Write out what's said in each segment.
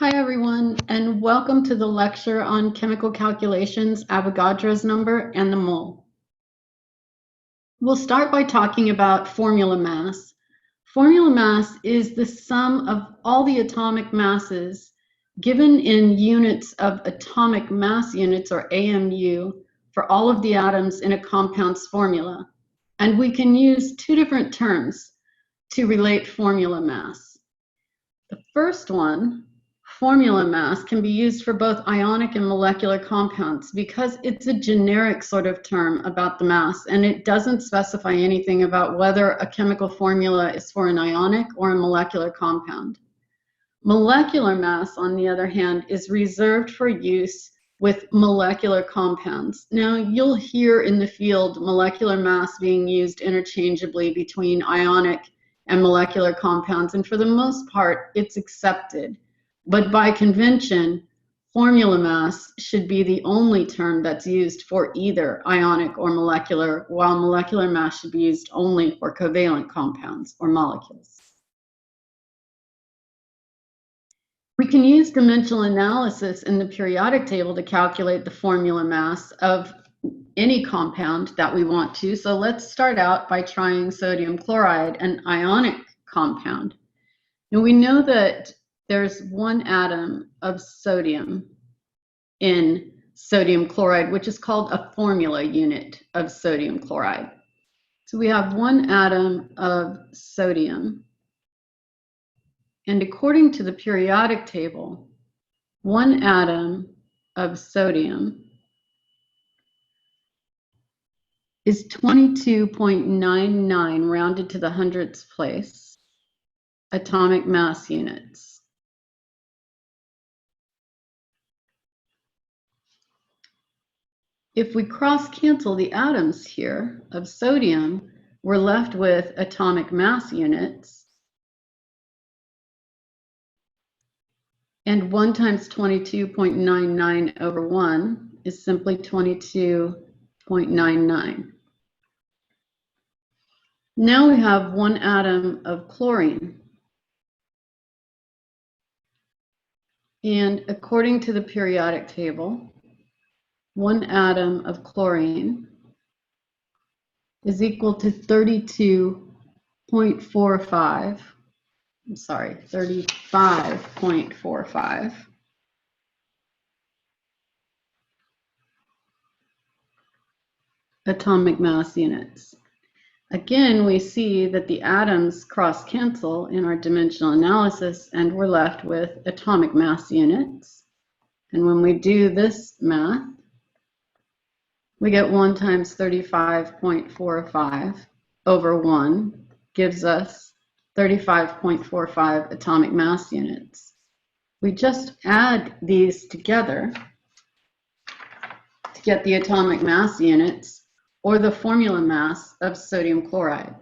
Hi, everyone, and welcome to the lecture on chemical calculations, Avogadro's number, and the mole. We'll start by talking about formula mass. Formula mass is the sum of all the atomic masses given in units of atomic mass units, or AMU, for all of the atoms in a compound's formula. And we can use two different terms to relate formula mass. The first one, formula mass, can be used for both ionic and molecular compounds because it's a generic sort of term about the mass, and it doesn't specify anything about whether a chemical formula is for an ionic or a molecular compound. Molecular mass, on the other hand, is reserved for use with molecular compounds. Now, you'll hear in the field molecular mass being used interchangeably between ionic and molecular compounds, and for the most part, it's accepted. But by convention, formula mass should be the only term that's used for either ionic or molecular, while molecular mass should be used only for covalent compounds or molecules. We can use dimensional analysis in the periodic table to calculate the formula mass of any compound that we want to. So let's start out by trying sodium chloride, an ionic compound. Now we know that there's one atom of sodium in sodium chloride, which is called a formula unit of sodium chloride. So we have one atom of sodium. And according to the periodic table, one atom of sodium is 22.99 rounded to the hundredths place atomic mass units. If we cross-cancel the atoms here of sodium, we're left with atomic mass units. And 1 times 22.99 over 1 is simply 22.99. Now we have one atom of chlorine. And according to the periodic table, one atom of chlorine is equal to 35.45 atomic mass units. Again, we see that the atoms cross-cancel in our dimensional analysis, and we're left with atomic mass units. And when we do this math, we get 1 times 35.45 over 1 gives us 35.45 atomic mass units. We just add these together to get the atomic mass units, or the formula mass of sodium chloride.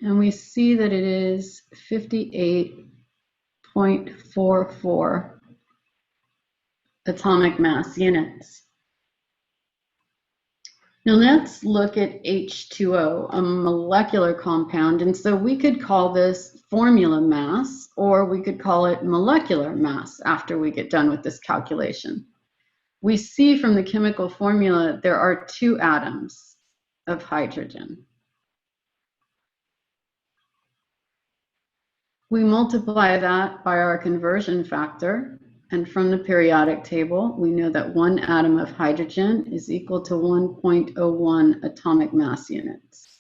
And we see that it is 58.44 atomic mass units. Now let's look at H2O, a molecular compound, and so we could call this formula mass, or we could call it molecular mass after we get done with this calculation. We see from the chemical formula there are 2 atoms of hydrogen. We multiply that by our conversion factor, and from the periodic table, we know that one atom of hydrogen is equal to 1.01 atomic mass units.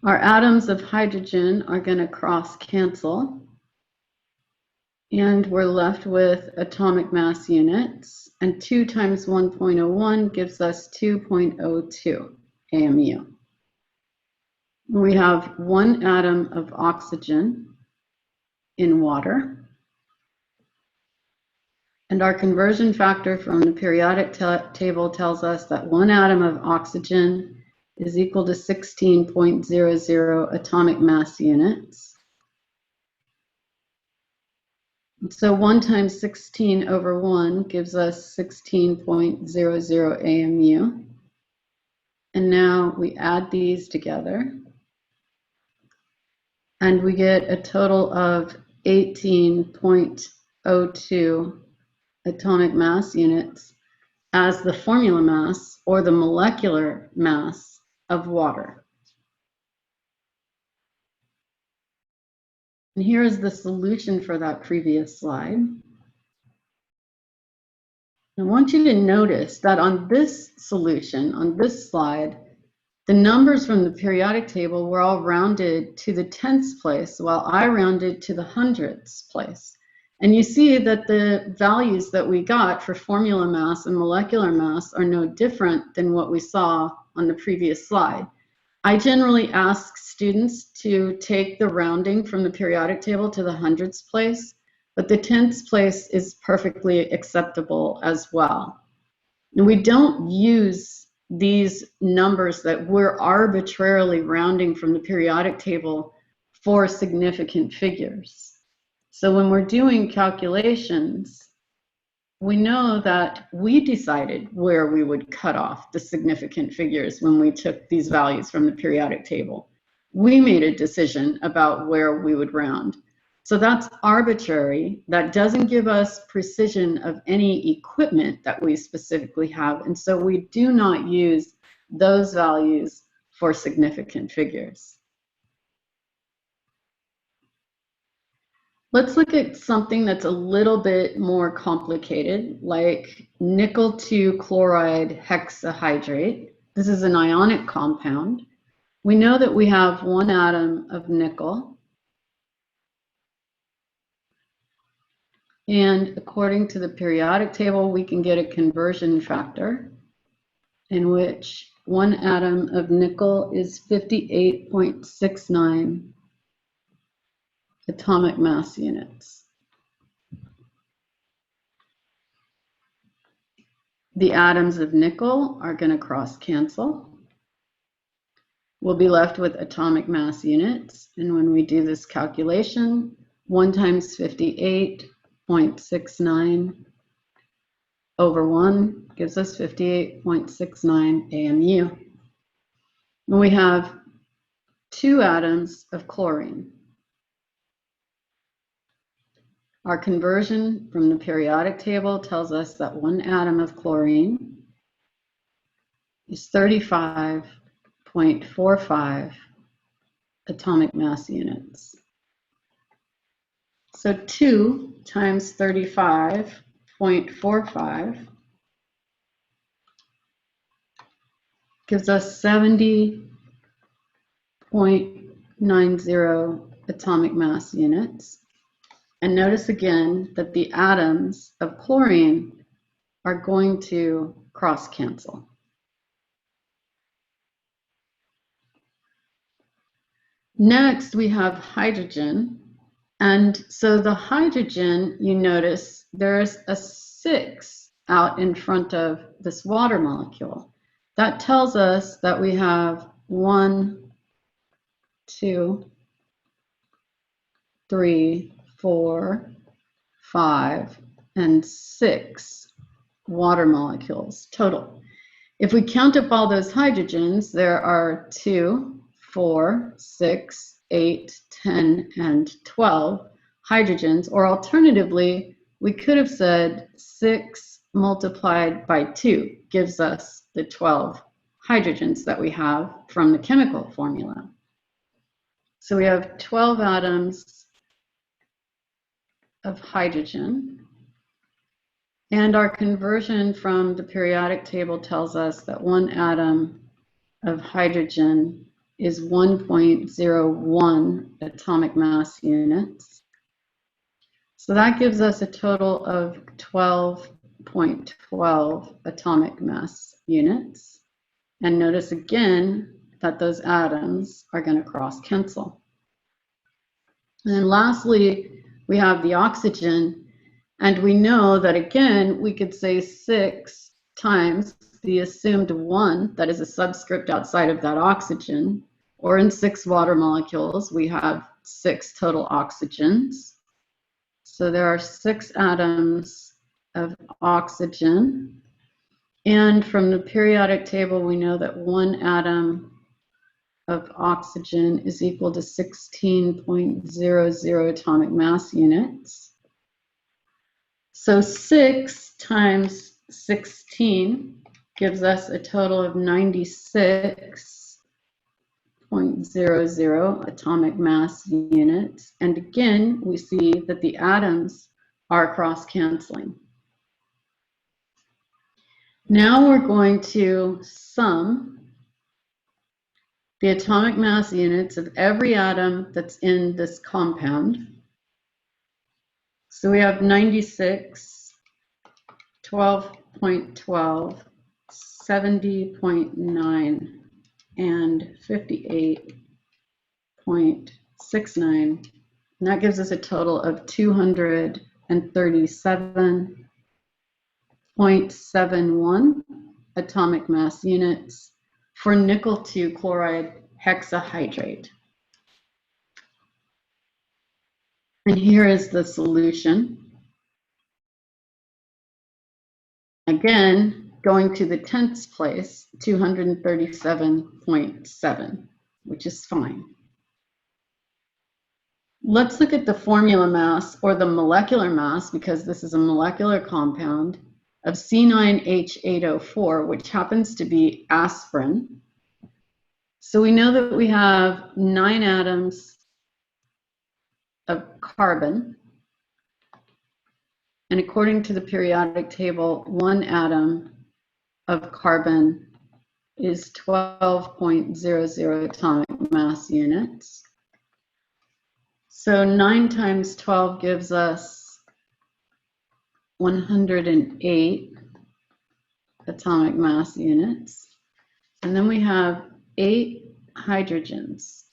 Our atoms of hydrogen are going to cross-cancel, and we're left with atomic mass units, and 2 times 1.01 gives us 2.02 AMU. We have one atom of oxygen in water, and our conversion factor from the periodic table tells us that one atom of oxygen is equal to 16.00 atomic mass units. So 1 times 16 over 1 gives us 16.00 AMU. And now we add these together, and we get a total of 18.02 atomic mass units as the formula mass, or the molecular mass, of water. And here is the solution for that previous slide. I want you to notice that on this solution, on this slide, the numbers from the periodic table were all rounded to the tenths place, while I rounded to the hundredths place. And you see that the values that we got for formula mass and molecular mass are no different than what we saw on the previous slide. I generally ask students to take the rounding from the periodic table to the hundredths place, but the tenths place is perfectly acceptable as well. And we don't use these numbers that we're arbitrarily rounding from the periodic table for significant figures. So when we're doing calculations, we know that we decided where we would cut off the significant figures when we took these values from the periodic table. We made a decision about where we would round. So that's arbitrary. That doesn't give us precision of any equipment that we specifically have. And so we do not use those values for significant figures. Let's look at something that's a little bit more complicated, like nickel 2 chloride hexahydrate. This is an ionic compound. We know that we have one atom of nickel. And according to the periodic table, we can get a conversion factor in which one atom of nickel is 58.69 atomic mass units. The atoms of nickel are going to cross cancel. We'll be left with atomic mass units. And when we do this calculation, 1 times 58.69 over 1 gives us 58.69 AMU. And we have 2 atoms of chlorine. Our conversion from the periodic table tells us that 1 atom of chlorine is 35.45 atomic mass units. So 2 times 35.45 gives us 70.90 atomic mass units. And notice again that the atoms of chlorine are going to cross cancel. Next, we have hydrogen. And so the hydrogen, you notice there's a 6 out in front of this water molecule. That tells us that we have 1, 2, 3, 4, 5, and 6 water molecules total. If we count up all those hydrogens, there are 2, 4, 6, 8, 10, and 12 hydrogens, or alternatively, we could have said 6 multiplied by 2 gives us the 12 hydrogens that we have from the chemical formula. So we have 12 atoms of hydrogen, and our conversion from the periodic table tells us that 1 atom of hydrogen is 1.01 atomic mass units. So that gives us a total of 12.12 atomic mass units. And notice again that those atoms are going to cross cancel. And then lastly, we have the oxygen, and we know that again we could say 6 times the assumed 1 that is a subscript outside of that oxygen, or in 6 water molecules we have 6 total oxygens. So there are 6 atoms of oxygen, And from the periodic table, we know that 1 atom of oxygen is equal to 16.00 atomic mass units. So 6 times 16 gives us a total of 96.00 atomic mass units. And again, we see that the atoms are cross-canceling. Now we're going to sum the atomic mass units of every atom that's in this compound. So we have 96, 12.12, 70.9, and 58.69. And that gives us a total of 237.71 atomic mass units for nickel 2 chloride hexahydrate. And here is the solution. Again, going to the tenths place, 237.7, which is fine. Let's look at the formula mass, or the molecular mass, because this is a molecular compound, of C9H8O4, which happens to be aspirin. So we know that we have 9 atoms of carbon. And according to the periodic table, 1 atom of carbon is 12.00 atomic mass units. So 9 times 12 gives us 108 atomic mass units. And then we have 8 hydrogens.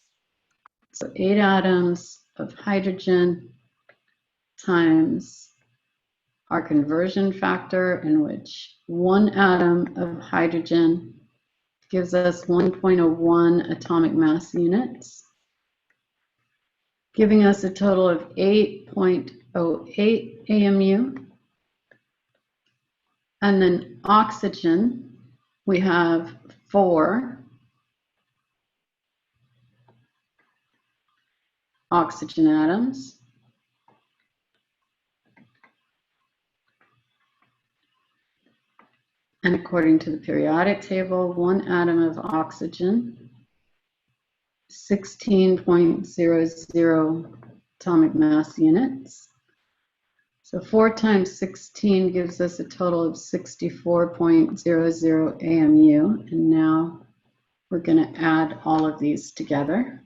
So 8 atoms of hydrogen times our conversion factor, in which 1 atom of hydrogen gives us 1.01 atomic mass units, giving us a total of 8.08 AMU. And then oxygen, we have 4 oxygen atoms. And according to the periodic table, 1 atom of oxygen, 16.00 atomic mass units. So 4 times 16 gives us a total of 64.00 AMU. And now we're going to add all of these together.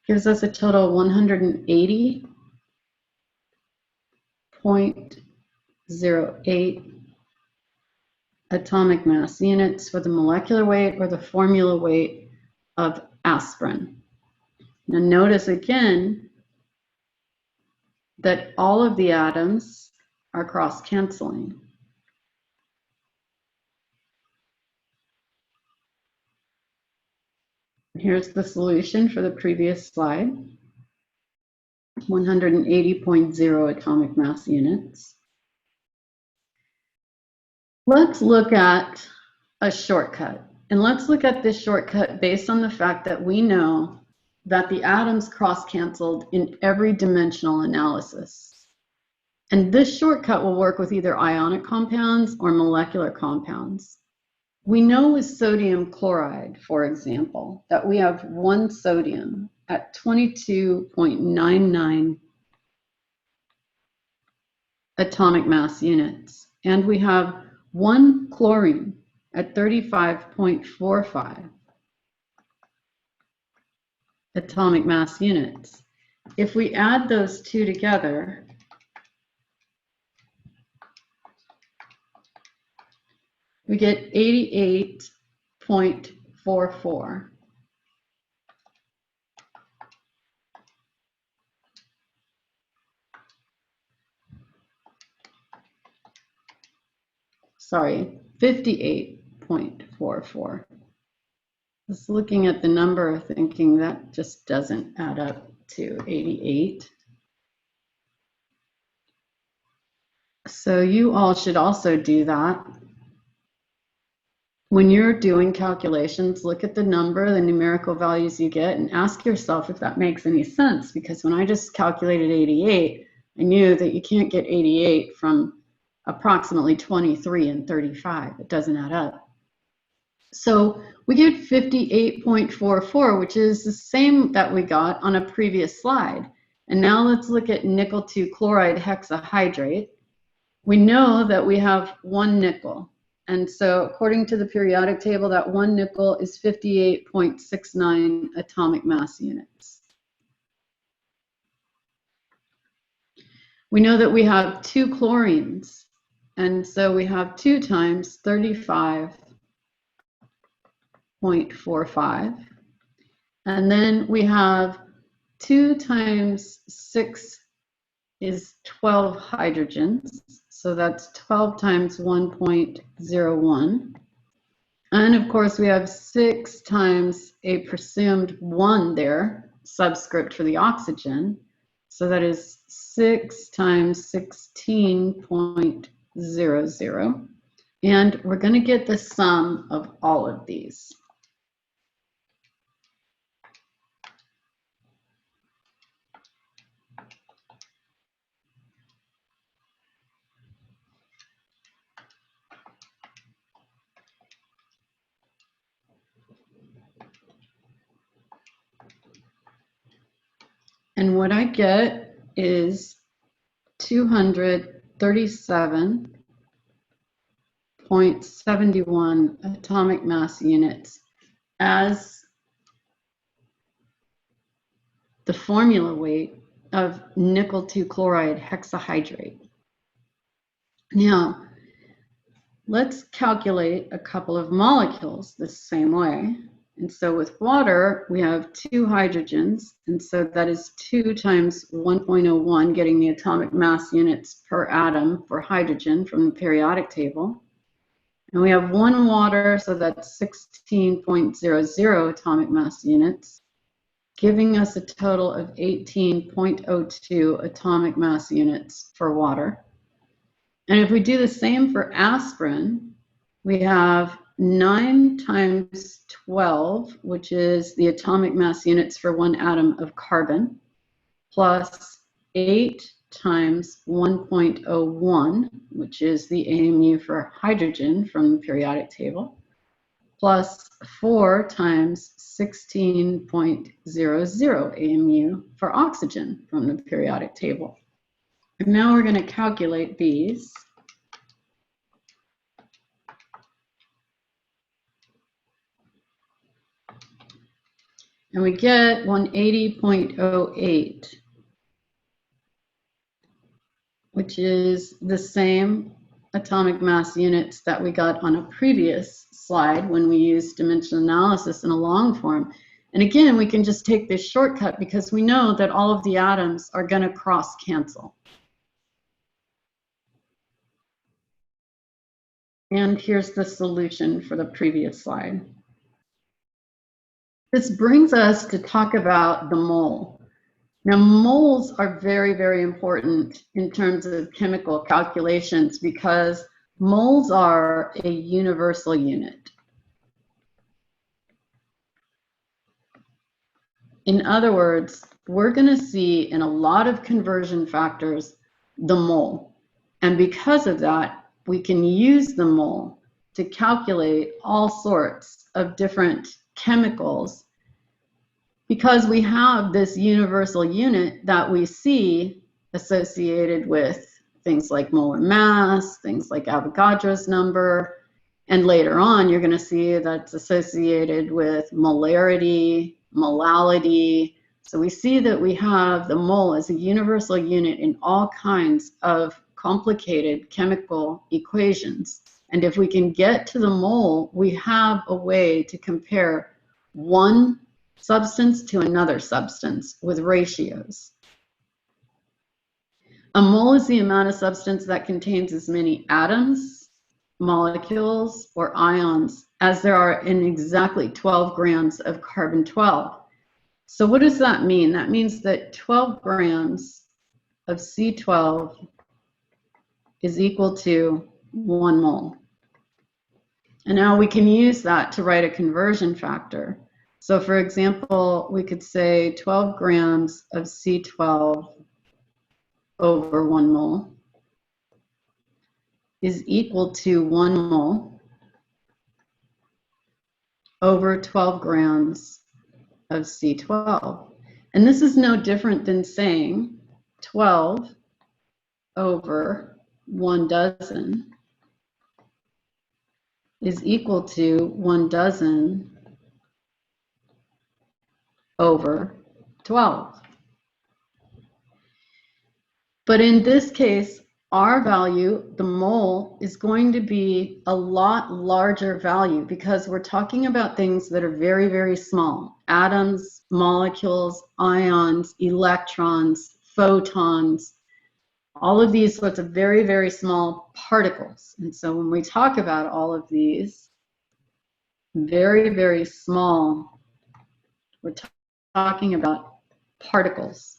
Gives us a total of 180.08 atomic mass units for the molecular weight, or the formula weight, of aspirin. Now notice again that all of the atoms are cross-canceling. Here's the solution for the previous slide. 180.0 atomic mass units. Let's look at a shortcut. And let's look at this shortcut based on the fact that we know that the atoms cross-canceled in every dimensional analysis. And this shortcut will work with either ionic compounds or molecular compounds. We know with sodium chloride, for example, that we have 1 sodium at 22.99 atomic mass units. And we have 1 chlorine at 35.45 atomic mass units. If we add those two together, we get 88.44. Sorry, 58.44. Just looking at the number, thinking that just doesn't add up to 88. So you all should also do that. When you're doing calculations, look at the number, the numerical values you get, and ask yourself if that makes any sense. Because when I just calculated 88, I knew that you can't get 88 from approximately 23 and 35. It doesn't add up. So we get 58.44, which is the same that we got on a previous slide. And now let's look at nickel 2 chloride hexahydrate. We know that we have one nickel. And so according to the periodic table, that one nickel is 58.69 atomic mass units. We know that we have two chlorines. And so we have 2 times 35.45. And then we have 2 times 6 is 12 hydrogens. So that's 12 times 1.01. And of course, we have 6 times a presumed 1 there, subscript for the oxygen. So that is 6 times 16.00. And we're going to get the sum of all of these. And what I get is 237.71 atomic mass units as the formula weight of nickel 2 chloride hexahydrate. Now, let's calculate a couple of molecules the same way. And so with water, we have 2 hydrogens, and so that is 2 times 1.01, getting the atomic mass units per atom for hydrogen from the periodic table. And we have 1 water, so that's 16.00 atomic mass units, giving us a total of 18.02 atomic mass units for water. And if we do the same for aspirin, we have 9 times 12, which is the atomic mass units for 1 atom of carbon, plus 8 times 1.01, which is the AMU for hydrogen from the periodic table, plus 4 times 16.00 AMU for oxygen from the periodic table. And now we're going to calculate these. And we get 180.08, which is the same atomic mass units that we got on a previous slide when we used dimensional analysis in a long form. And again, we can just take this shortcut because we know that all of the atoms are going to cross cancel. And here's the solution for the previous slide. This brings us to talk about the mole. Now, moles are very, very important in terms of chemical calculations because moles are a universal unit. In other words, we're going to see in a lot of conversion factors the mole. And because of that, we can use the mole to calculate all sorts of different chemicals because we have this universal unit that we see associated with things like molar mass, things like Avogadro's number, and later on you're going to see that's associated with molarity, molality. So we see that we have the mole as a universal unit in all kinds of complicated chemical equations. And if we can get to the mole, we have a way to compare one substance to another substance with ratios. A mole is the amount of substance that contains as many atoms, molecules, or ions as there are in exactly 12 grams of carbon-12. So what does that mean? That means that 12 grams of C12 is equal to 1 mole. And now we can use that to write a conversion factor. So for example, we could say 12 grams of C12 over 1 mole is equal to 1 mole over 12 grams of C12. And this is no different than saying 12 over 1 dozen is equal to 1 dozen over 12. But in this case, our value, the mole, is going to be a lot larger value because we're talking about things that are very, very small. Atoms, molecules, ions, electrons, photons, all of these sorts of very, very small particles. And so when we talk about all of these very, very small, we're talking about particles.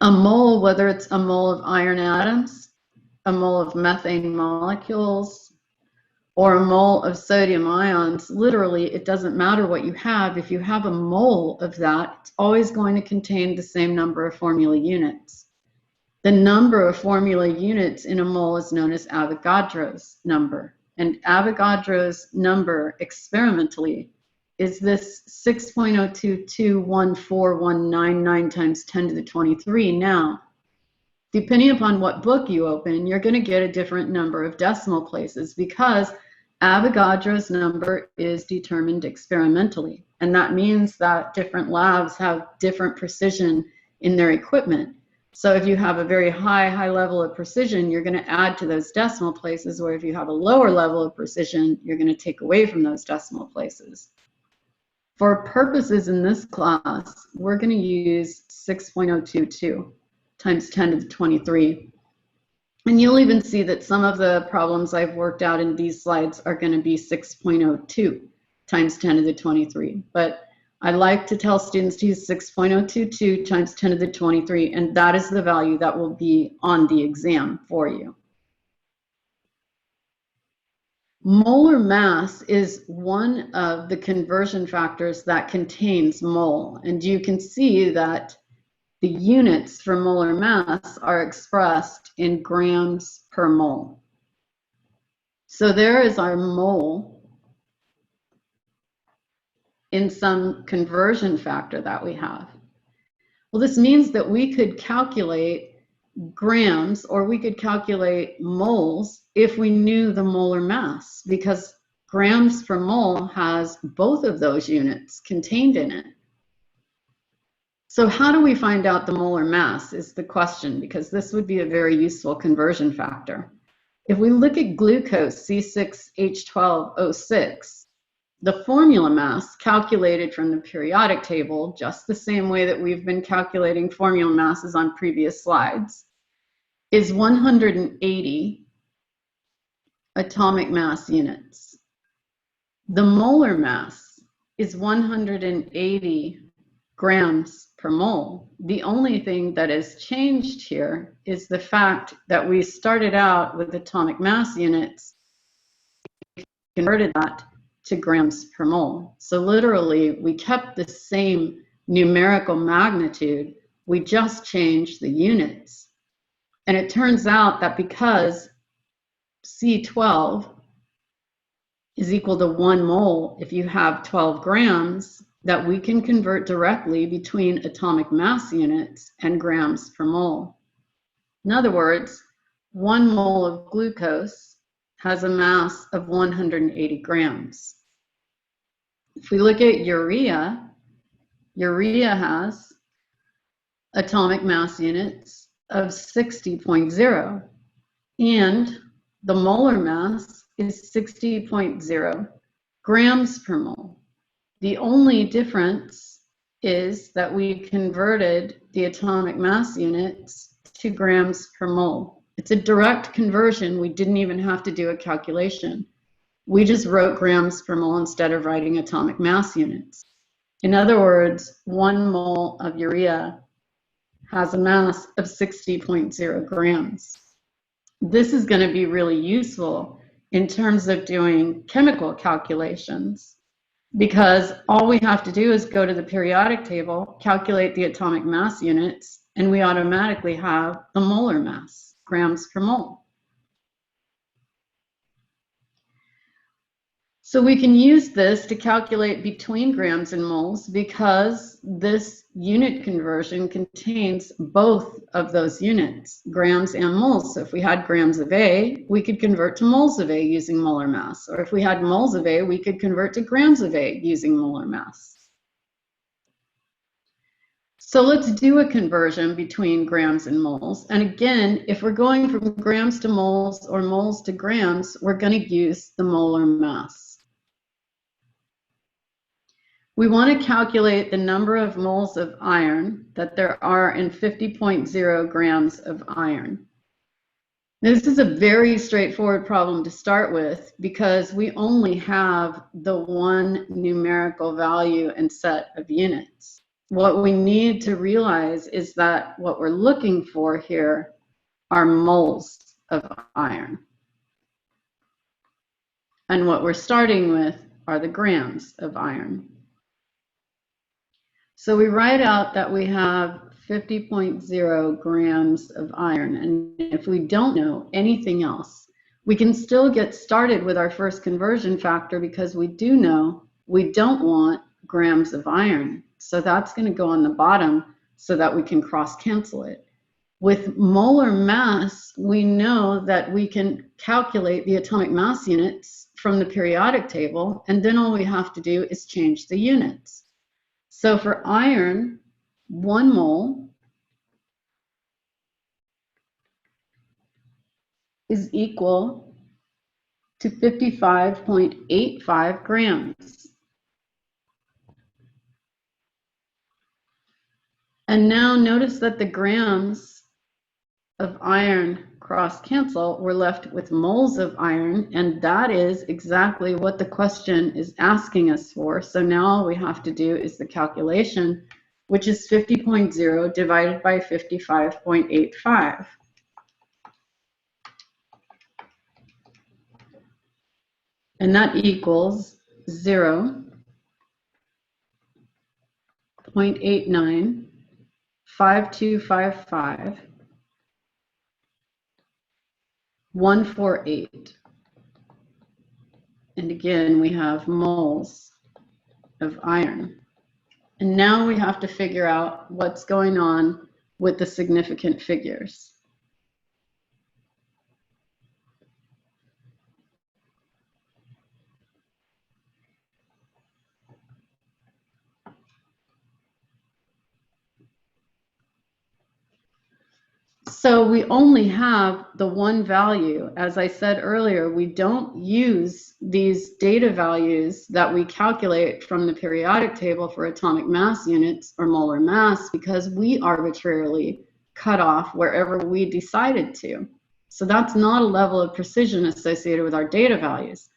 A mole, whether it's a mole of iron atoms, a mole of methane molecules, or a mole of sodium ions, literally, it doesn't matter what you have. If you have a mole of that, it's always going to contain the same number of formula units. The number of formula units in a mole is known as Avogadro's number. And Avogadro's number experimentally is this 6.0221419 times 10 to the 23. Now, depending upon what book you open, you're going to get a different number of decimal places because Avogadro's number is determined experimentally. And that means that different labs have different precision in their equipment. So if you have a very high level of precision, you're going to add to those decimal places, where if you have a lower level of precision, you're going to take away from those decimal places. For purposes in this class, we're going to use 6.022 times 10 to the 23. And you'll even see that some of the problems I've worked out in these slides are going to be 6.02 times 10 to the 23. But I like to tell students to use 6.022 times 10 to the 23, and that is the value that will be on the exam for you. Molar mass is one of the conversion factors that contains mole, and you can see that the units for molar mass are expressed in grams per mole. So there is our mole in some conversion factor that we have. Well, this means that we could calculate grams, or we could calculate moles if we knew the molar mass, because grams per mole has both of those units contained in it. So how do we find out the molar mass is the question, because this would be a very useful conversion factor. If we look at glucose, C6H12O6, the formula mass calculated from the periodic table, just the same way that we've been calculating formula masses on previous slides, is 180 atomic mass units. The molar mass is 180 grams per mole. The only thing that has changed here is the fact that we started out with atomic mass units, converted that to grams per mole. So literally, we kept the same numerical magnitude, we just changed the units. And it turns out that because C12 is equal to 1 mole if you have 12 grams, that we can convert directly between atomic mass units and grams per mole. In other words, 1 mole of glucose has a mass of 180 grams. If we look at urea, urea has atomic mass units of 60.0, and the molar mass is 60.0 grams per mole. The only difference is that we converted the atomic mass units to grams per mole. It's a direct conversion. We didn't even have to do a calculation. We just wrote grams per mole instead of writing atomic mass units. In other words, 1 mole of urea has a mass of 60.0 grams. This is going to be really useful in terms of doing chemical calculations, because all we have to do is go to the periodic table, calculate the atomic mass units, and we automatically have the molar mass, grams per mole. So we can use this to calculate between grams and moles, because this unit conversion contains both of those units, grams and moles. So if we had grams of A, we could convert to moles of A using molar mass. Or if we had moles of A, we could convert to grams of A using molar mass. So let's do a conversion between grams and moles. And again, if we're going from grams to moles or moles to grams, we're going to use the molar mass. We want to calculate the number of moles of iron that there are in 50.0 grams of iron. This is a very straightforward problem to start with, because we only have the one numerical value and set of units. What we need to realize is that what we're looking for here are moles of iron. And what we're starting with are the grams of iron. So we write out that we have 50.0 grams of iron. And if we don't know anything else, we can still get started with our first conversion factor, because we do know we don't want grams of iron. So that's going to go on the bottom so that we can cross cancel it. With molar mass, we know that we can calculate the atomic mass units from the periodic table, and then all we have to do is change the units. So for iron, 1 mole is equal to 55.85 grams. And now notice that the grams of iron cross cancel. We're left with moles of iron, and that is exactly what the question is asking us for. So now all we have to do is the calculation, which is 50.0 divided by 55.85. And that equals 0.89 5255 148. And again, we have moles of iron. And now we have to figure out what's going on with the significant figures. So we only have the one value. As I said earlier, we don't use these data values that we calculate from the periodic table for atomic mass units or molar mass, because we arbitrarily cut off wherever we decided to. So that's not a level of precision associated with our data values.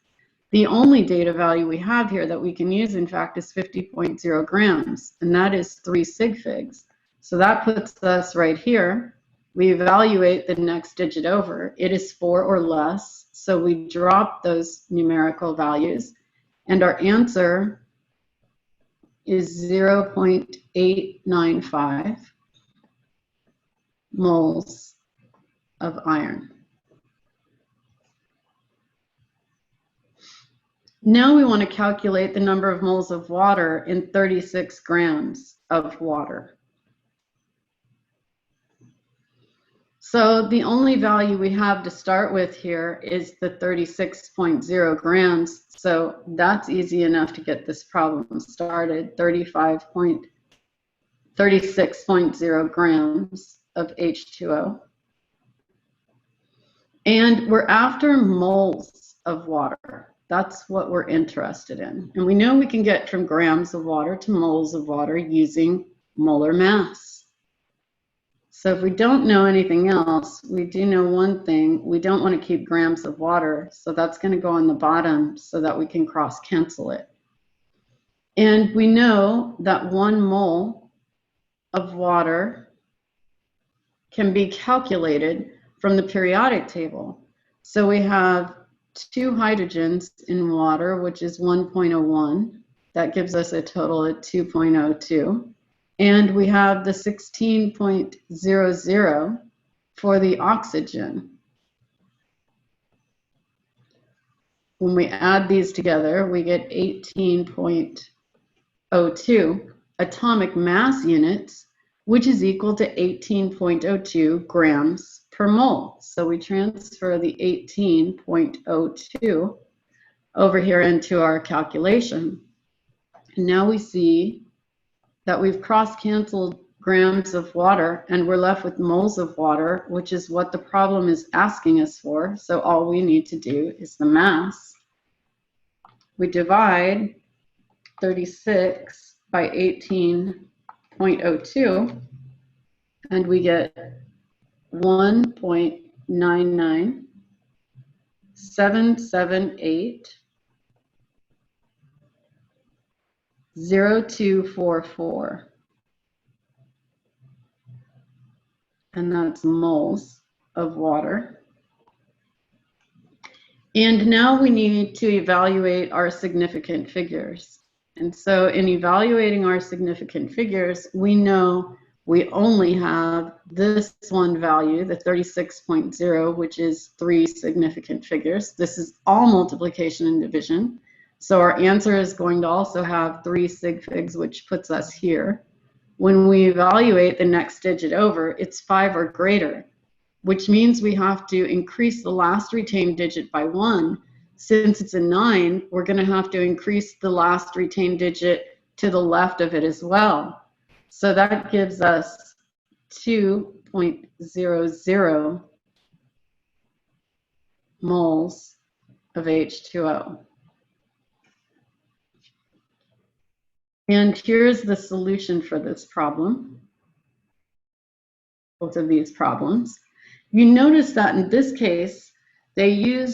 The only data value we have here that we can use, in fact, is 50.0 grams, and that is 3 sig figs. So that puts us right here. We evaluate the next digit over. It is 4 or less, so we drop those numerical values, and our answer is 0.895 moles of iron. Now we want to calculate the number of moles of water in 36 grams of water. So the only value we have to start with here is the 36.0 grams. So that's easy enough to get this problem started. 36.0 grams of H2O. And we're after moles of water. That's what we're interested in. And we know we can get from grams of water to moles of water using molar mass. So if we don't know anything else, we do know one thing. We don't want to keep grams of water, so that's going to go on the bottom so that we can cross cancel it. And we know that 1 mole of water can be calculated from the periodic table. So we have 2 hydrogens in water, which is 1.01. That gives us a total of 2.02. And we have the 16.00 for the oxygen. When we add these together, we get 18.02 atomic mass units, which is equal to 18.02 grams per mole. So we transfer the 18.02 over here into our calculation. And now we see that we've cross-canceled grams of water and we're left with moles of water, which is what the problem is asking us for. So all we need to do is the mass. We divide 36 by 18.02 and we get 1.99778.0244. And that's moles of water. And now we need to evaluate our significant figures. And so in evaluating our significant figures, we know we only have this one value, the 36.0, which is 3 significant figures. This is all multiplication and division. So our answer is going to also have 3 sig figs, which puts us here. When we evaluate the next digit over, it's 5 or greater, which means we have to increase the last retained digit by 1. Since it's a 9, we're going to have to increase the last retained digit to the left of it as well. So that gives us 2.00 moles of H2O. And here's the solution for this problem, both of these problems. You notice that in this case, they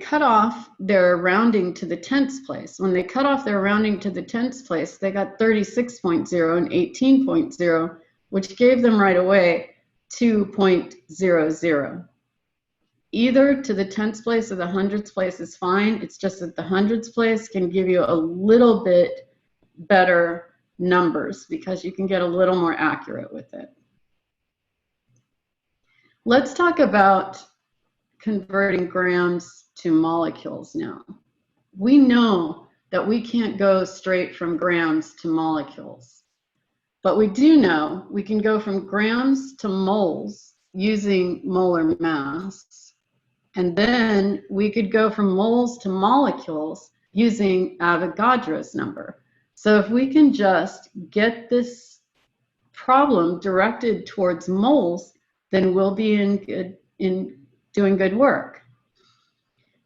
cut off their rounding to the tenths place. When they cut off their rounding to the tenths place, they got 36.0 and 18.0, which gave them right away 2.00. Either to the tenths place or the hundredths place is fine. It's just that the hundredths place can give you a little bit better numbers because you can get a little more accurate with it. Let's talk about converting grams to molecules now. We know that we can't go straight from grams to molecules, but we do know we can go from grams to moles using molar mass, and then we could go from moles to molecules using Avogadro's number. So if we can just get this problem directed towards moles, then we'll be doing good work.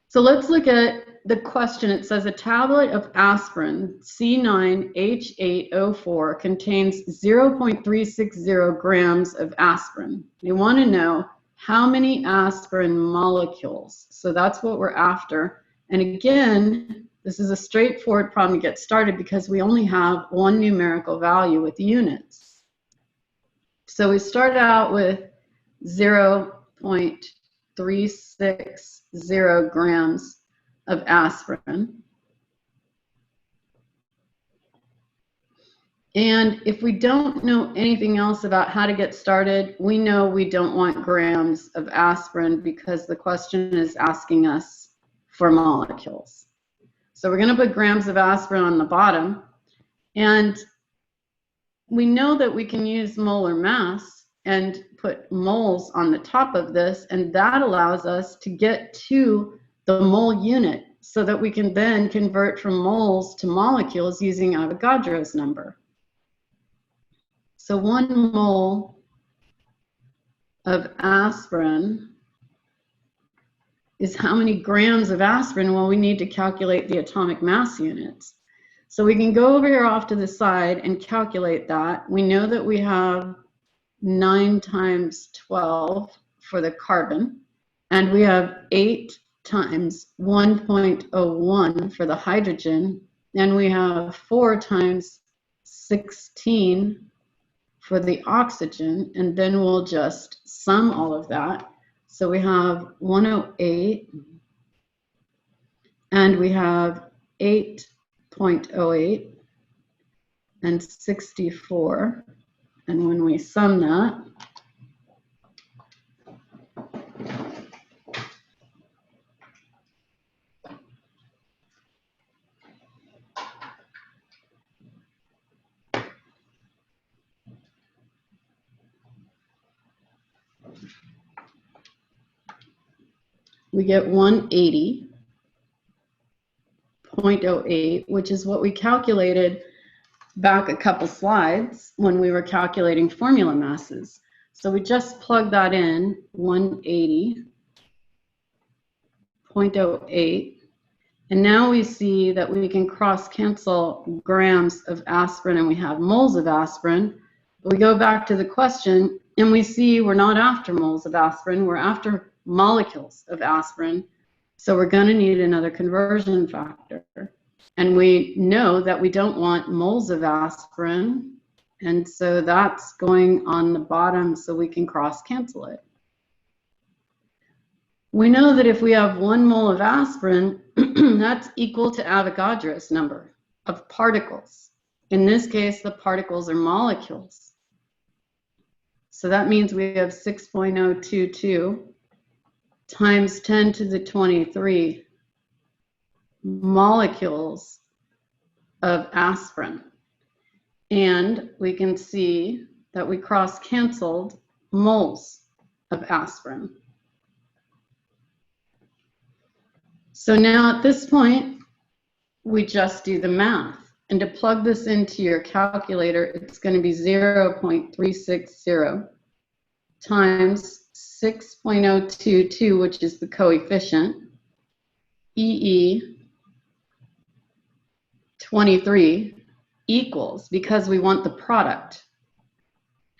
So let's look at the question. It says a tablet of aspirin C9H8O4 contains 0.360 grams of aspirin. You want to know how many aspirin molecules. So that's what we're after. And again, this is a straightforward problem to get started because we only have one numerical value with units. So we start out with 0.360 grams of aspirin. And if we don't know anything else about how to get started, we know we don't want grams of aspirin because the question is asking us for molecules. So we're going to put grams of aspirin on the bottom. And we know that we can use molar mass and put moles on the top of this, and that allows us to get to the mole unit so that we can then convert from moles to molecules using Avogadro's number. So 1 mole of aspirin is how many grams of aspirin? Well, we need to calculate the atomic mass units. So we can go over here off to the side and calculate that. We know that we have 9 times 12 for the carbon, and we have 8 times 1.01 for the hydrogen, and we have 4 times 16 for the oxygen, and then we'll just sum all of that. So we have 108, and we have 8.08 and 64. And when we sum that, we get 180.08, which is what we calculated back a couple slides when we were calculating formula masses. So we just plug that in, 180.08, and now we see that we can cross cancel grams of aspirin and we have moles of aspirin. We go back to the question and we see we're not after moles of aspirin, we're after molecules of aspirin. So we're going to need another conversion factor. And we know that we don't want moles of aspirin, and so that's going on the bottom so we can cross cancel it. We know that if we have 1 mole of aspirin, that's equal to Avogadro's number of particles. In this case, the particles are molecules. So that means we have 6.022 times 10 to the 23 molecules of aspirin. And we can see that we cross-canceled moles of aspirin. So now at this point, we just do the math. And to plug this into your calculator, it's going to be 0.360 times 6.022, which is the coefficient, EE 23 equals, because we want the product.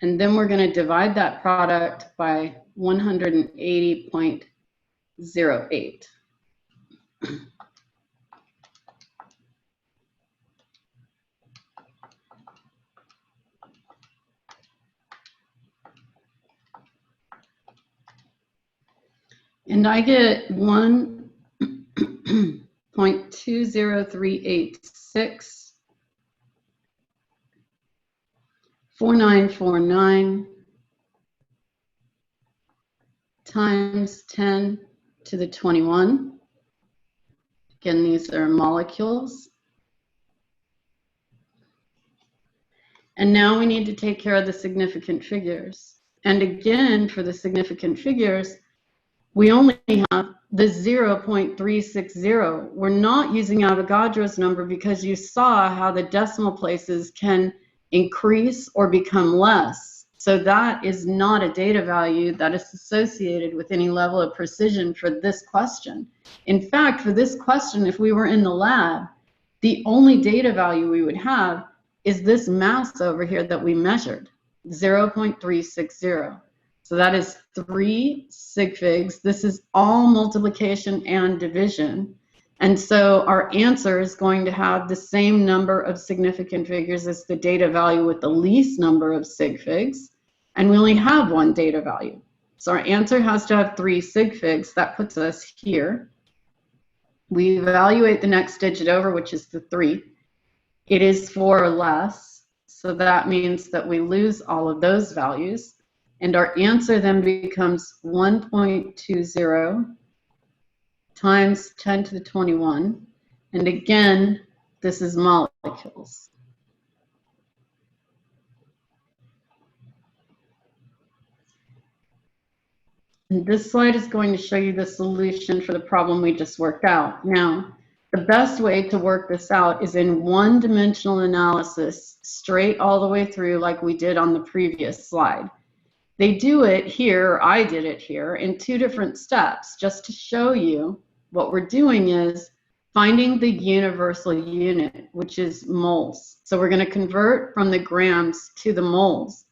And then we're going to divide that product by 180.08. And I get 1.20386 4949 times 10 to the 21. Again, these are molecules. And now we need to take care of the significant figures. And again, for the significant figures, we only have the 0.360. We're not using Avogadro's number because you saw how the decimal places can increase or become less. So that is not a data value that is associated with any level of precision for this question. In fact, for this question, if we were in the lab, the only data value we would have is this mass over here that we measured, 0.360. So that is 3 sig figs. This is all multiplication and division. And so our answer is going to have the same number of significant figures as the data value with the least number of sig figs. And we only have one data value. So our answer has to have 3 sig figs. That puts us here. We evaluate the next digit over, which is the 3. It is 4 or less. So that means that we lose all of those values. And our answer then becomes 1.20 times 10 to the 21. And again, this is molecules. And this slide is going to show you the solution for the problem we just worked out. Now, the best way to work this out is in one-dimensional analysis, straight all the way through like we did on the previous slide. They do it here, or I did it here, in 2 different steps, just to show you what we're doing is finding the universal unit, which is moles. So we're going to convert from the grams to the moles.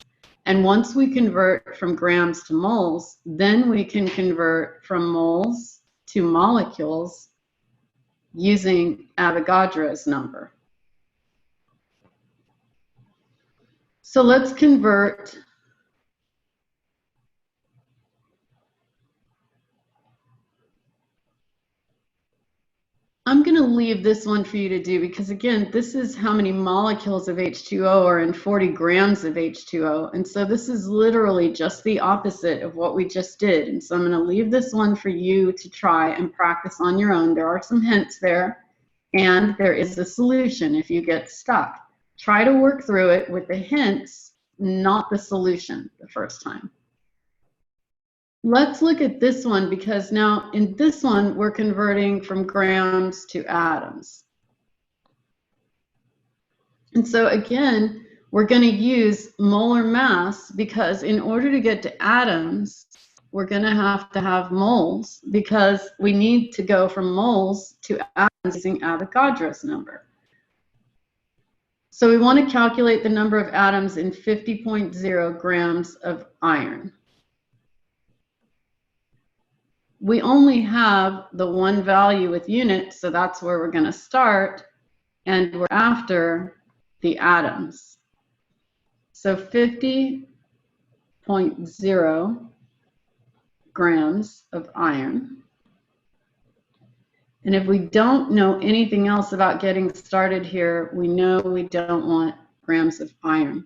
And once we convert from grams to moles, then we can convert from moles to molecules using Avogadro's number. So let's convert I'm going to leave this one for you to do because, again, this is how many molecules of H2O are in 40 grams of H2O. And so this is literally just the opposite of what we just did. And so I'm going to leave this one for you to try and practice on your own. There are some hints there, and there is a solution if you get stuck. Try to work through it with the hints, not the solution the first time. Let's look at this one because now in this one, we're converting from grams to atoms. And so again, we're going to use molar mass because in order to get to atoms, we're going to have moles because we need to go from moles to atoms using Avogadro's number. So we want to calculate the number of atoms in 50.0 grams of iron. We only have the one value with units, so that's where we're going to start, and we're after the atoms. So 50.0 grams of iron. And if we don't know anything else about getting started here, we know we don't want grams of iron.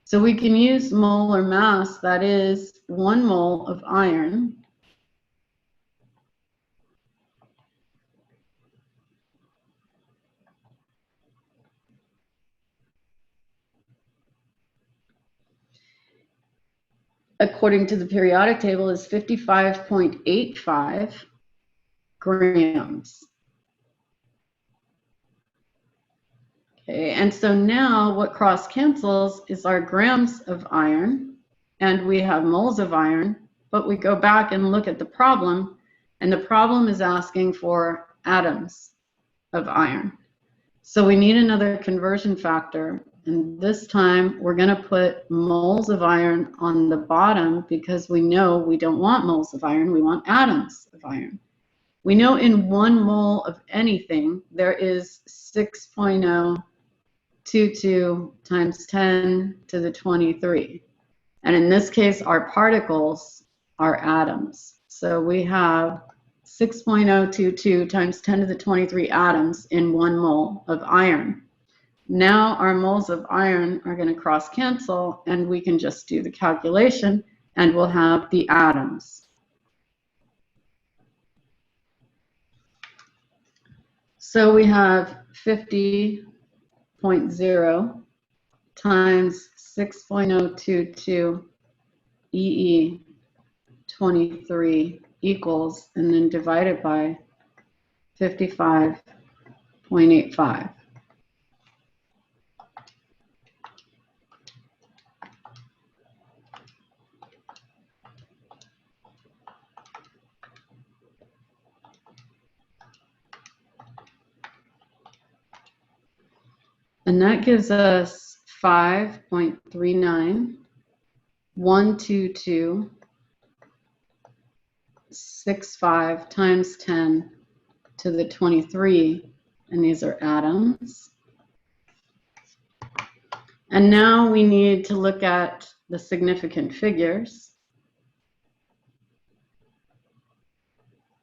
So we can use molar mass, that is 1 mole of iron according to the periodic table is 55.85 grams. Okay, and so now what cross cancels is our grams of iron, and we have moles of iron, but we go back and look at the problem, and the problem is asking for atoms of iron. So we need another conversion factor, and this time we're going to put moles of iron on the bottom because we know we don't want moles of iron, we want atoms of iron. We know in 1 mole of anything there is 6.022 times 10 to the 23. And in this case, our particles are atoms. So we have 6.022 times 10 to the 23 atoms in 1 mole of iron. Now our moles of iron are going to cross cancel, and we can just do the calculation, and we'll have the atoms. So we have 50.0 times 6.022 EE 23 equals, and then divided by 55.85. And that gives us 5.3912265 times 10 to the 23, and these are atoms. And now we need to look at the significant figures.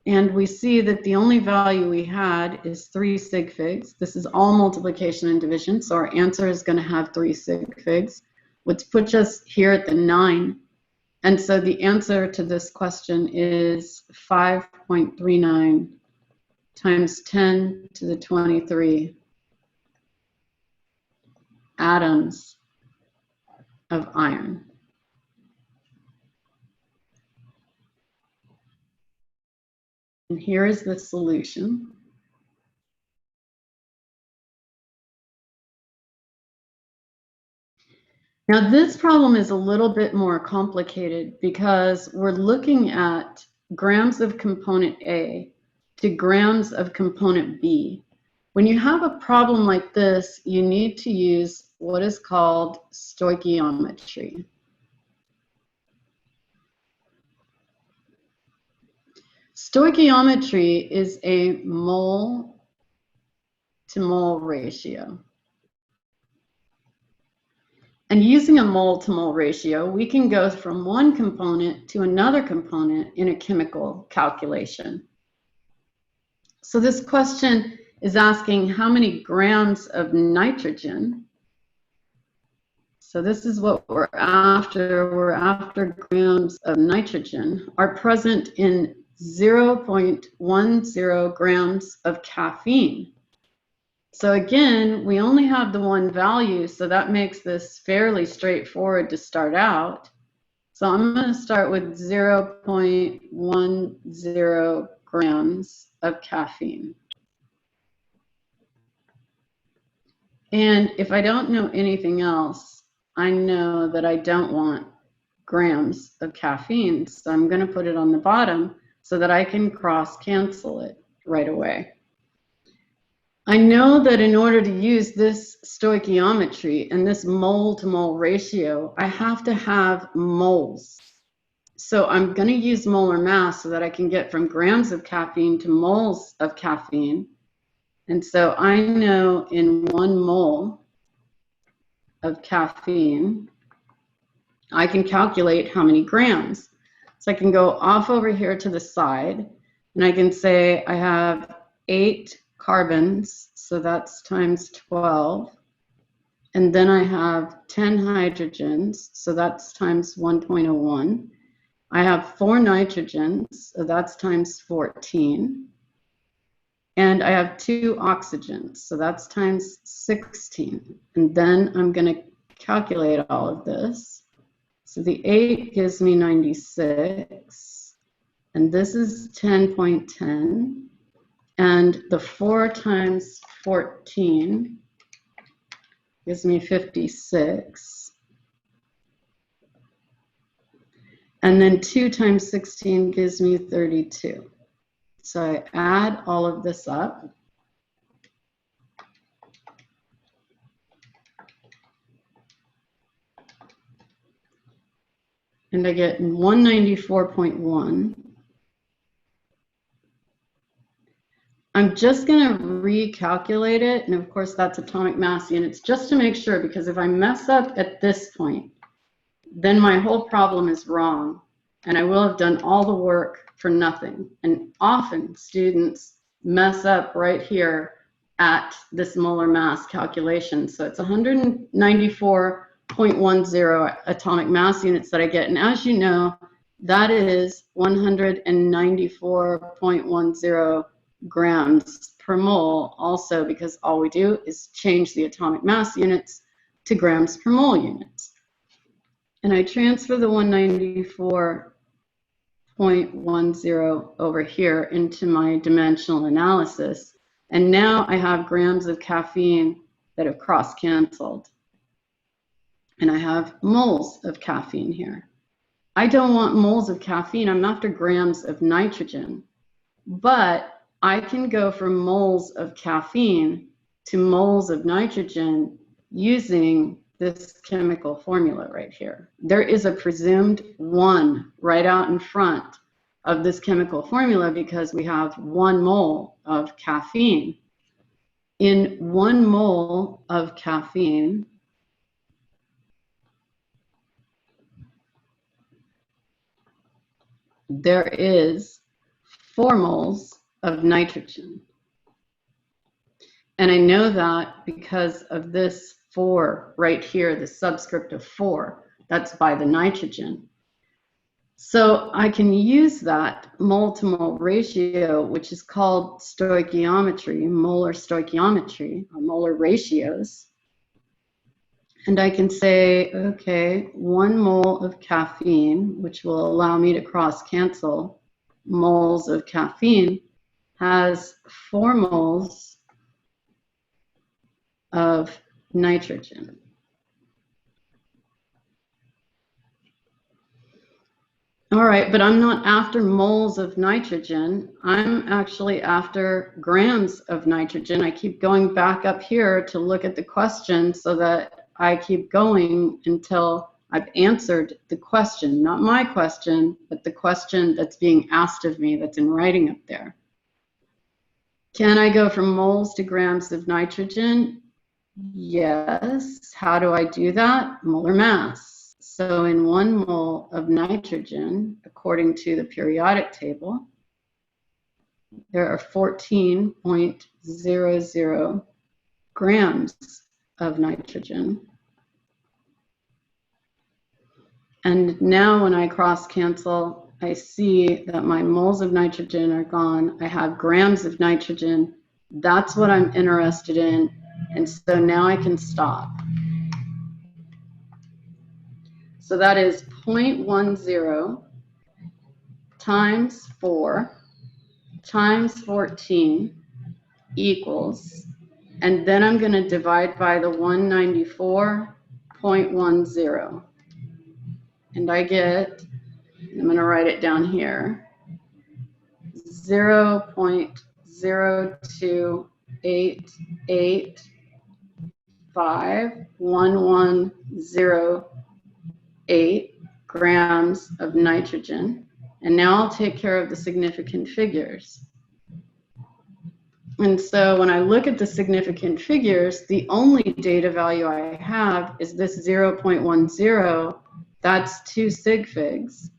And we see that the only value we had is 3 sig figs. This is all multiplication and division, so our answer is going to have 3 sig figs, which puts us here at the 9. And so the answer to this question is 5.39 times 10 to the 23 atoms of iron. And here is the solution. Now this problem is a little bit more complicated because we're looking at grams of component A to grams of component B. When you have a problem like this, you need to use what is called stoichiometry. Stoichiometry is a mole to mole ratio. And using a mole-to-mole ratio, we can go from one component to another component in a chemical calculation. So this question is asking how many grams of nitrogen. So this is what we're after. We're after grams of nitrogen are present in 0.10 grams of caffeine. So again, we only have the one value, so that makes this fairly straightforward to start out. So I'm going to start with 0.10 grams of caffeine. And if I don't know anything else, I know that I don't want grams of caffeine, so I'm going to put it on the bottom so that I can cross cancel it right away. I know that in order to use this stoichiometry and this mole-to-mole ratio, I have to have moles. So I'm going to use molar mass so that I can get from grams of caffeine to moles of caffeine. And so I know in 1 mole of caffeine, I can calculate how many grams. So I can go off over here to the side, and I can say I have 8 carbons, so that's times 12. And then I have 10 hydrogens, so that's times 1.01. I have 4 nitrogens, so that's times 14. And I have 2 oxygens, so that's times 16. And then I'm going to calculate all of this. So the 8 gives me 96, and this is 10.10. And the 4 times 14 gives me 56. And then 2 times 16 gives me 32. So I add all of this up. And I get 194.1. I'm just going to recalculate it, and of course that's atomic mass units, just to make sure, because if I mess up at this point, then my whole problem is wrong, and I will have done all the work for nothing. And often students mess up right here at this molar mass calculation. So it's 194.10 atomic mass units that I get, and as you know, that is 194.10 grams per mole also, because all we do is change the atomic mass units to grams per mole units. And I transfer the 194.10 over here into my dimensional analysis, and now I have grams of caffeine that have cross-canceled, and I have moles of caffeine here. I don't want moles of caffeine, I'm after grams of nitrogen, but I can go from moles of caffeine to moles of nitrogen using this chemical formula right here. There is a presumed 1 right out in front of this chemical formula because we have 1 mole of caffeine. In 1 mole of caffeine, there is 4 moles of nitrogen. And I know that because of this 4 right here, the subscript of 4, that's by the nitrogen. So I can use that mole-to-mole ratio, which is called stoichiometry, molar stoichiometry, or molar ratios. And I can say, okay, 1 mole of caffeine, which will allow me to cross-cancel moles of caffeine, has 4 moles of nitrogen. All right, but I'm not after moles of nitrogen. I'm actually after grams of nitrogen. I keep going back up here to look at the question so that I keep going until I've answered the question, not my question, but the question that's being asked of me that's in writing up there. Can I go from moles to grams of nitrogen? Yes. How do I do that? Molar mass. So in 1 mole of nitrogen, according to the periodic table, there are 14.00 grams of nitrogen. And now when I cross cancel, I see that my moles of nitrogen are gone. I have grams of nitrogen. That's what I'm interested in. And so now I can stop. So that is 0.10 times 4 times 14 equals, and then I'm going to divide by the 194.10. And I get, I'm going to write it down here, 0.028851108 grams of nitrogen. And now I'll take care of the significant figures. And so when I look at the significant figures, the only data value I have is this 0.10. That's 2 sig figs.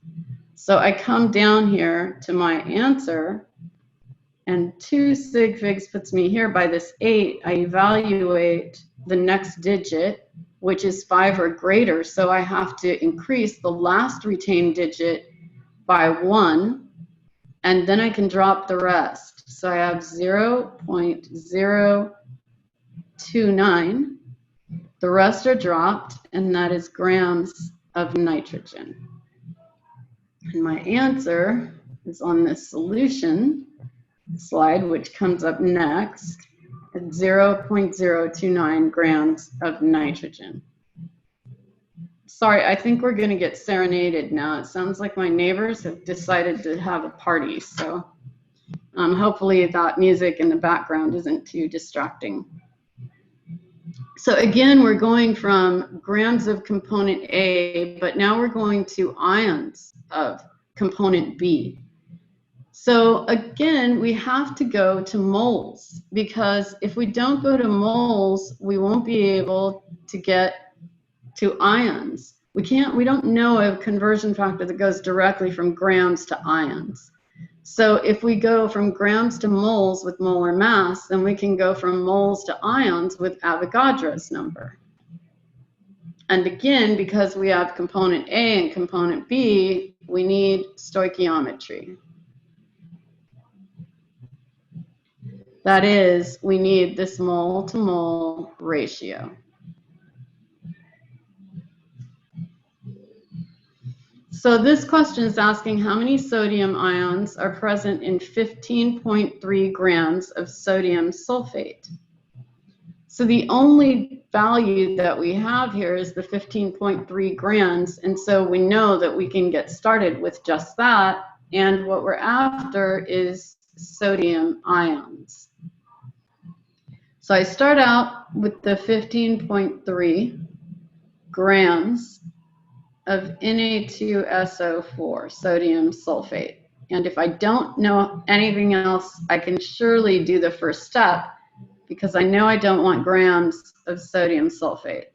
So I come down here to my answer, and 2 sig figs puts me here. By this 8, I evaluate the next digit, which is 5 or greater. So I have to increase the last retained digit by 1, and then I can drop the rest. So I have 0.029. The rest are dropped, and that is grams of nitrogen. And my answer is on this solution slide, which comes up next, at 0.029 grams of nitrogen. Sorry, I think we're going to get serenaded now. It sounds like my neighbors have decided to have a party, so hopefully that music in the background isn't too distracting. So again, we're going from grams of component A, but now we're going to ions of component B. So again, we have to go to moles, because if we don't go to moles, we won't be able to get to ions. We don't know a conversion factor that goes directly from grams to ions. So if we go from grams to moles with molar mass, then we can go from moles to ions with Avogadro's number. And again, because we have component A and component B, we need stoichiometry. That is, we need this mole to mole ratio. So this question is asking how many sodium ions are present in 15.3 grams of sodium sulfate. So the only value that we have here is the 15.3 grams, and so we know that we can get started with just that, and what we're after is sodium ions. So I start out with the 15.3 grams of Na2SO4, sodium sulfate. And if I don't know anything else, I can surely do the first step, because I know I don't want grams of sodium sulfate.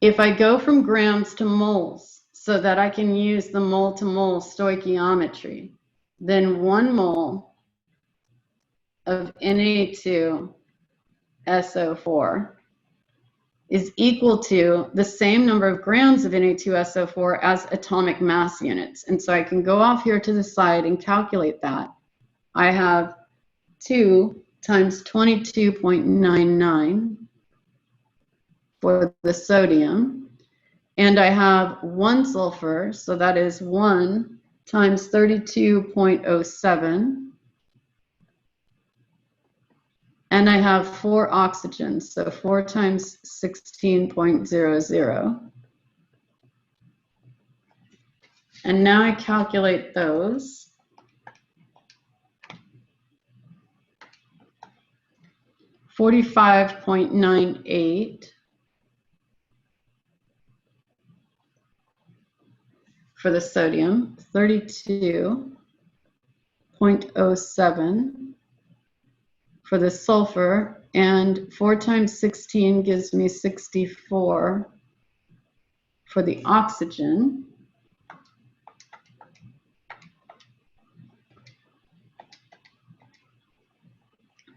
If I go from grams to moles so that I can use the mole to mole stoichiometry, then 1 mole of Na2SO4 is equal to the same number of grams of Na2SO4 as atomic mass units. And so I can go off here to the side and calculate that. I have 2 times 22.99 for the sodium. And I have 1 sulfur, so that is 1 times 32.07. And I have 4 oxygens, so 4 times 16.00. And now I calculate those. $45.98 for the sodium, 32.07 for the sulfur, and 4 times 16 gives me 64 for the oxygen.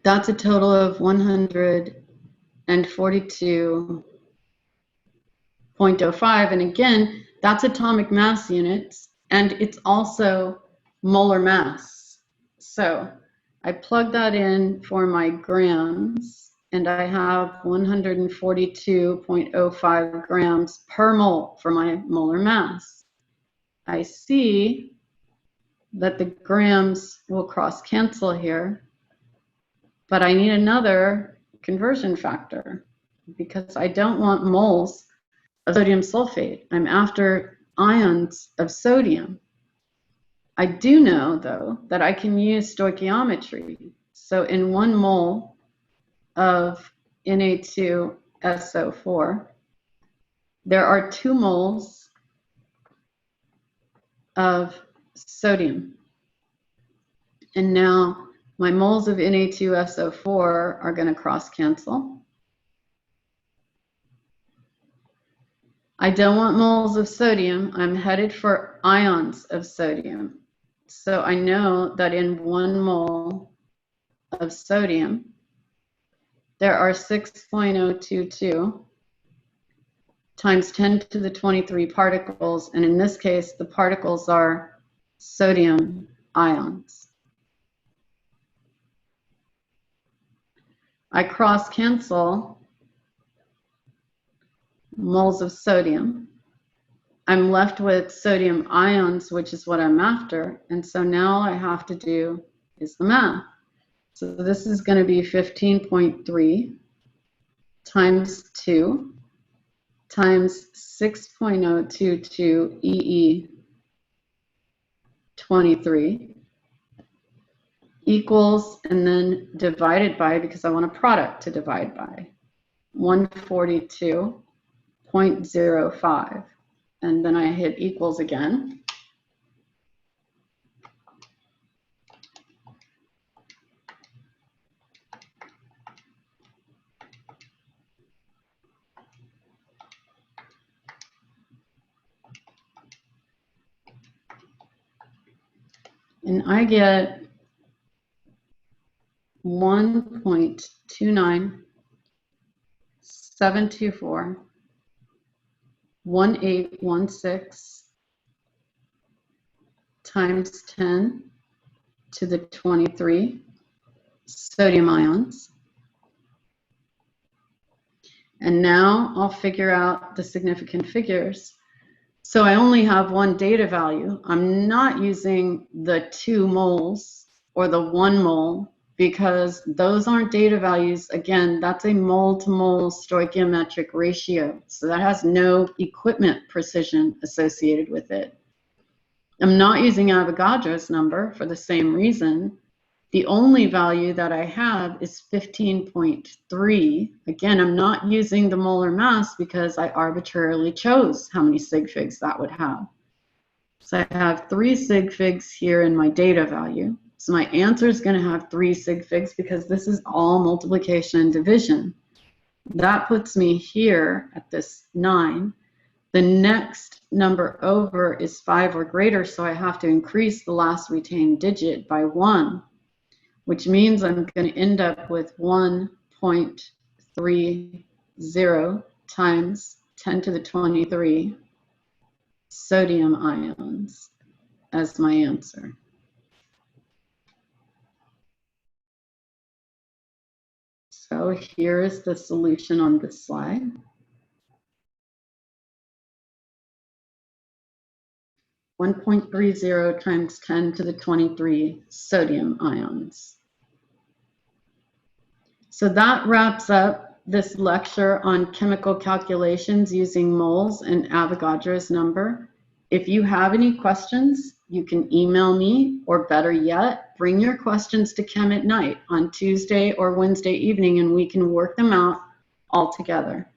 That's a total of 142.05, and again, that's atomic mass units, and it's also molar mass. So I plug that in for my grams, and I have 142.05 grams per mole for my molar mass. I see that the grams will cross cancel here, but I need another conversion factor because I don't want moles of sodium sulfate. I'm after ions of sodium. I do know, though, that I can use stoichiometry. So in 1 mole of Na2SO4, there are 2 moles of sodium. And now my moles of Na2SO4 are going to cross cancel. I don't want moles of sodium. I'm headed for ions of sodium. So I know that in 1 mole of sodium, there are 6.022 times 10 to the 23 particles, and in this case, the particles are sodium ions. I cross cancel moles of sodium. I'm left with sodium ions, which is what I'm after, and so now all I have to do is the math. So this is going to be 15.3 times 2 times 6.022 EE 23 equals, and then divided by, because I want a product to divide by, 142.05. And then I hit equals again. And I get 1.29724 1816 times 10 to the 23 sodium ions. And now I'll figure out the significant figures. So I only have one data value. I'm not using the 2 moles or the 1 mole because those aren't data values. Again, that's a mole-to-mole stoichiometric ratio. So that has no equipment precision associated with it. I'm not using Avogadro's number for the same reason. The only value that I have is 15.3. Again, I'm not using the molar mass because I arbitrarily chose how many sig figs that would have. So I have 3 sig figs here in my data value. So my answer is going to have 3 sig figs because this is all multiplication and division. That puts me here at this 9. The next number over is 5 or greater, so I have to increase the last retained digit by 1, which means I'm going to end up with 1.30 times 10 to the 23 sodium ions as my answer. So here is the solution on this slide. (1.30 times 10 to the 23 sodium ions. So that wraps up this lecture on chemical calculations using moles and Avogadro's number. If you have any questions, you can email me, or better yet, bring your questions to Chem at Night on Tuesday or Wednesday evening, and we can work them out all together.